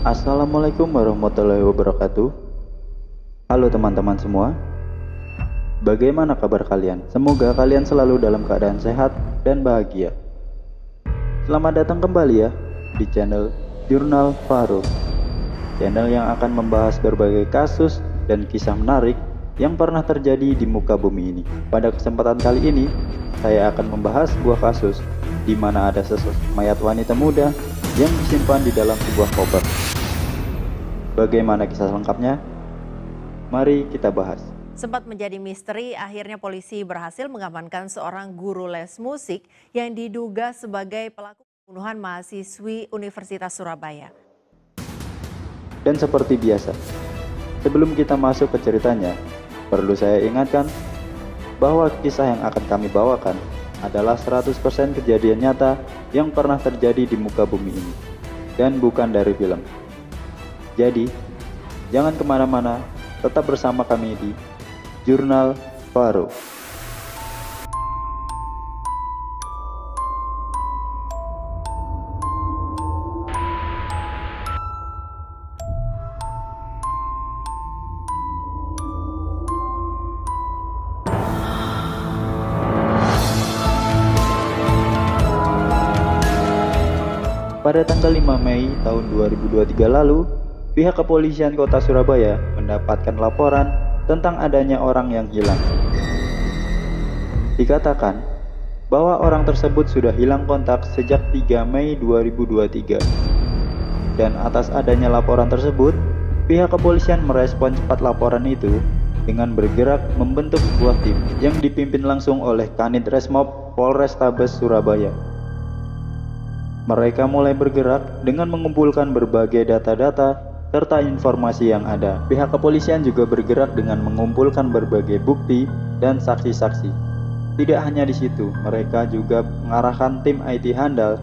Assalamualaikum warahmatullahi wabarakatuh. Halo teman-teman semua. Bagaimana kabar kalian? Semoga kalian selalu dalam keadaan sehat dan bahagia. Selamat datang kembali ya di channel Jurnal Faruq, channel yang akan membahas berbagai kasus dan kisah menarik yang pernah terjadi di muka bumi ini. Pada kesempatan kali ini, saya akan membahas sebuah kasus di mana ada sesosok mayat wanita muda yang disimpan di dalam sebuah koper. Bagaimana kisah lengkapnya? Mari kita bahas. Sempat menjadi misteri, akhirnya polisi berhasil mengamankan seorang guru les musik yang diduga sebagai pelaku pembunuhan mahasiswi Universitas Surabaya. Dan seperti biasa, sebelum kita masuk ke ceritanya, perlu saya ingatkan bahwa kisah yang akan kami bawakan adalah 100% kejadian nyata yang pernah terjadi di muka bumi ini, dan bukan dari film. Jadi, jangan kemana-mana, tetap bersama kami di Jurnal Faruq. Pada tanggal 5 Mei tahun 2023 lalu, pihak kepolisian kota Surabaya mendapatkan laporan tentang adanya orang yang hilang. Dikatakan bahwa orang tersebut sudah hilang kontak sejak 3 Mei 2023. Dan atas adanya laporan tersebut, pihak kepolisian merespon cepat laporan itu dengan bergerak membentuk sebuah tim yang dipimpin langsung oleh Kanit Resmob Polrestabes Surabaya. Mereka mulai bergerak dengan mengumpulkan berbagai data-data serta informasi yang ada. Pihak kepolisian juga bergerak dengan mengumpulkan berbagai bukti dan saksi-saksi. Tidak hanya di situ, mereka juga mengarahkan tim IT handal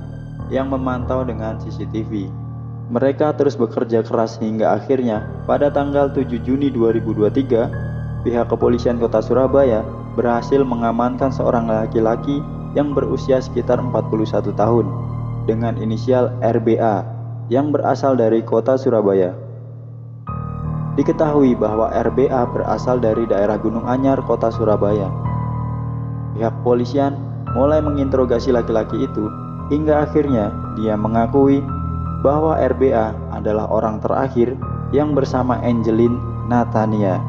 yang memantau dengan CCTV. Mereka terus bekerja keras hingga akhirnya pada tanggal 7 Juni 2023, pihak kepolisian kota Surabaya berhasil mengamankan seorang laki-laki yang berusia sekitar 41 tahun dengan inisial RBA yang berasal dari kota Surabaya. Diketahui bahwa RBA berasal dari daerah Gunung Anyar, kota Surabaya. Pihak kepolisian mulai menginterogasi laki-laki itu hingga akhirnya dia mengakui bahwa RBA adalah orang terakhir yang bersama Angelin Natania.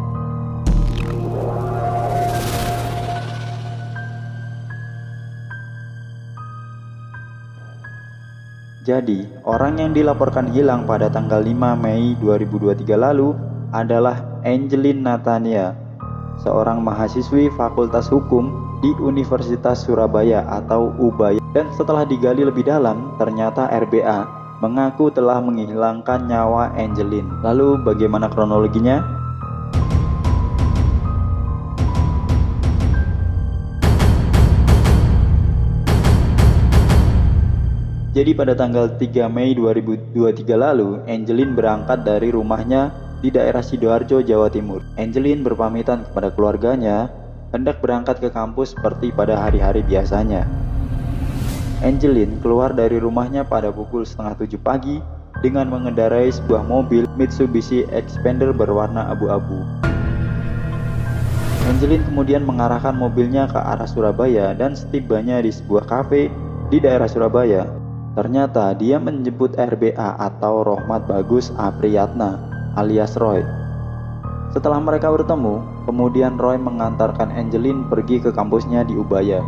Jadi, orang yang dilaporkan hilang pada tanggal 5 Mei 2023 lalu adalah Angelin Natania, seorang mahasiswi Fakultas Hukum di Universitas Surabaya atau UBAY. Dan setelah digali lebih dalam, ternyata RBA mengaku telah menghilangkan nyawa Angelin. Lalu bagaimana kronologinya? Jadi pada tanggal 3 Mei 2023 lalu, Angelin berangkat dari rumahnya di daerah Sidoarjo, Jawa Timur. Angelin berpamitan kepada keluarganya hendak berangkat ke kampus seperti pada hari-hari biasanya. Angelin keluar dari rumahnya pada pukul setengah 7 pagi dengan mengendarai sebuah mobil Mitsubishi Xpander berwarna abu-abu. Angelin kemudian mengarahkan mobilnya ke arah Surabaya dan setibanya di sebuah kafe di daerah Surabaya, ternyata dia menjemput RBA atau Rohmat Bagus Apriyatna alias Roy. Setelah mereka bertemu, kemudian Roy mengantarkan Angelin pergi ke kampusnya di Ubaya.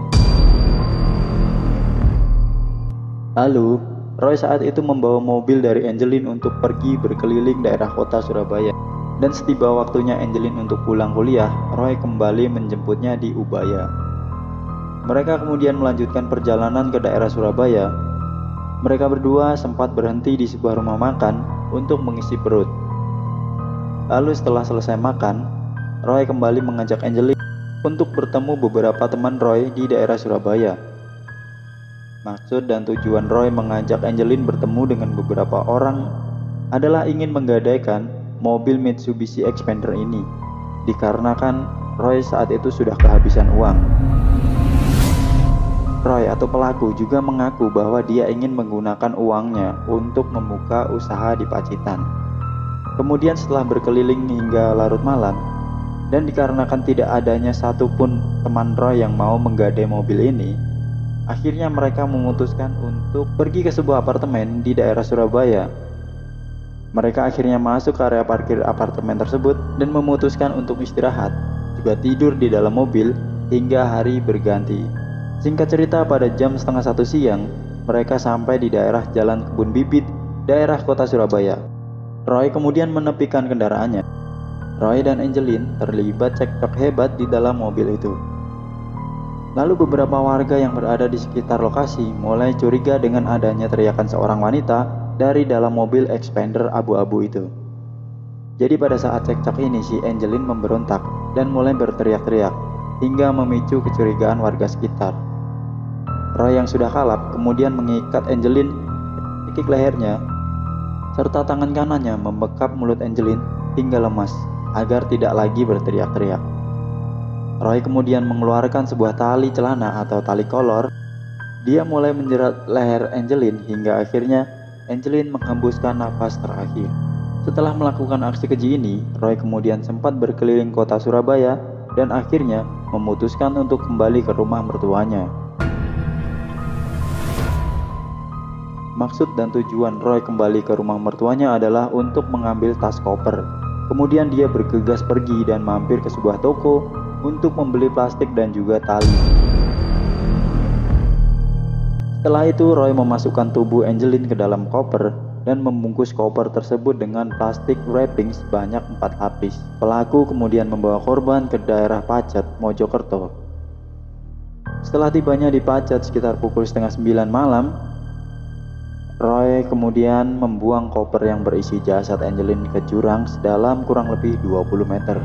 Lalu, Roy saat itu membawa mobil dari Angelin untuk pergi berkeliling daerah kota Surabaya. Dan setiba waktunya Angelin untuk pulang kuliah, Roy kembali menjemputnya di Ubaya. Mereka kemudian melanjutkan perjalanan ke daerah Surabaya. Mereka berdua sempat berhenti di sebuah rumah makan untuk mengisi perut. Lalu setelah selesai makan, Roy kembali mengajak Angelin untuk bertemu beberapa teman Roy di daerah Surabaya. Maksud dan tujuan Roy mengajak Angelin bertemu dengan beberapa orang adalah ingin menggadaikan mobil Mitsubishi Xpander ini, dikarenakan Roy saat itu sudah kehabisan uang. Roy atau pelaku juga mengaku bahwa dia ingin menggunakan uangnya untuk membuka usaha di Pacitan. Kemudian setelah berkeliling hingga larut malam, dan dikarenakan tidak adanya satupun teman Roy yang mau menggadai mobil ini, akhirnya mereka memutuskan untuk pergi ke sebuah apartemen di daerah Surabaya. Mereka akhirnya masuk ke area parkir apartemen tersebut dan memutuskan untuk istirahat, juga tidur di dalam mobil hingga hari berganti. Singkat cerita, pada jam setengah 1 siang, mereka sampai di daerah Jalan Kebun Bibit, daerah kota Surabaya. Roy kemudian menepikan kendaraannya. Roy dan Angelin terlibat cekcok hebat di dalam mobil itu. Lalu beberapa warga yang berada di sekitar lokasi mulai curiga dengan adanya teriakan seorang wanita dari dalam mobil Expander abu-abu itu. Jadi pada saat cekcok ini si Angelin memberontak dan mulai berteriak-teriak hingga memicu kecurigaan warga sekitar. Roy yang sudah kalap kemudian mengikat Angelin, kikik lehernya, serta tangan kanannya membekap mulut Angelin hingga lemas agar tidak lagi berteriak-teriak. Roy kemudian mengeluarkan sebuah tali celana atau tali kolor. Dia mulai menjerat leher Angelin hingga akhirnya Angelin menghembuskan nafas terakhir. Setelah melakukan aksi keji ini, Roy kemudian sempat berkeliling kota Surabaya dan akhirnya memutuskan untuk kembali ke rumah mertuanya. Maksud dan tujuan Roy kembali ke rumah mertuanya adalah untuk mengambil tas koper. Kemudian dia bergegas pergi dan mampir ke sebuah toko untuk membeli plastik dan juga tali. Setelah itu Roy memasukkan tubuh Angelin ke dalam koper dan membungkus koper tersebut dengan plastik wrapping sebanyak 4 lapis. Pelaku kemudian membawa korban ke daerah Pacet, Mojokerto. Setelah tibanya di Pacet sekitar pukul setengah 9 malam, Roy kemudian membuang koper yang berisi jasad Angelin ke jurang sedalam kurang lebih 20 meter.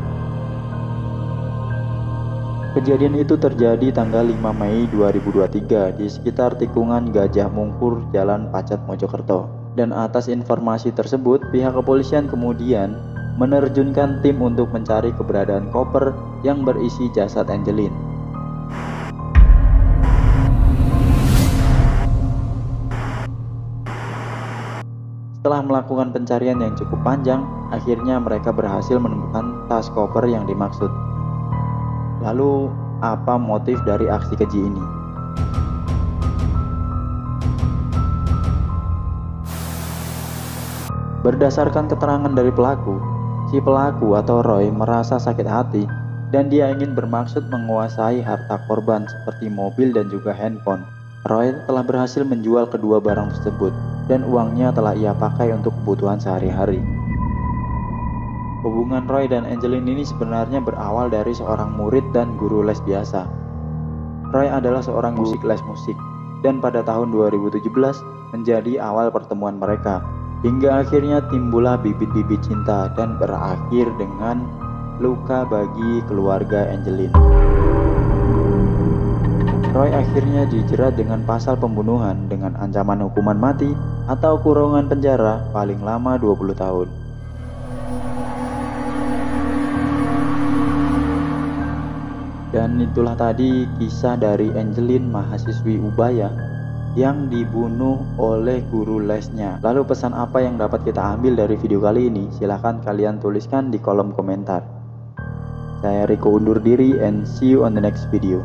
Kejadian itu terjadi tanggal 5 Mei 2023 di sekitar tikungan Gajah Mungkur, Jalan Pacet, Mojokerto. Dan atas informasi tersebut, pihak kepolisian kemudian menerjunkan tim untuk mencari keberadaan koper yang berisi jasad Angelin. Setelah melakukan pencarian yang cukup panjang, akhirnya mereka berhasil menemukan tas koper yang dimaksud. Lalu, apa motif dari aksi keji ini? Berdasarkan keterangan dari pelaku, si pelaku atau Roy merasa sakit hati dan dia ingin bermaksud menguasai harta korban seperti mobil dan juga handphone. Roy telah berhasil menjual kedua barang tersebut dan uangnya telah ia pakai untuk kebutuhan sehari-hari. Hubungan Roy dan Angelin ini sebenarnya berawal dari seorang murid dan guru les biasa. Roy adalah seorang musik les musik dan pada tahun 2017 menjadi awal pertemuan mereka. Hingga akhirnya timbullah bibit-bibit cinta dan berakhir dengan luka bagi keluarga Angelin. Roy akhirnya dijerat dengan pasal pembunuhan dengan ancaman hukuman mati atau kurungan penjara paling lama 20 tahun. Dan itulah tadi kisah dari Angelin, mahasiswi Ubaya yang dibunuh oleh guru lesnya. Lalu pesan apa yang dapat kita ambil dari video kali ini? Silahkan kalian tuliskan di kolom komentar. Saya Riko undur diri and see you on the next video.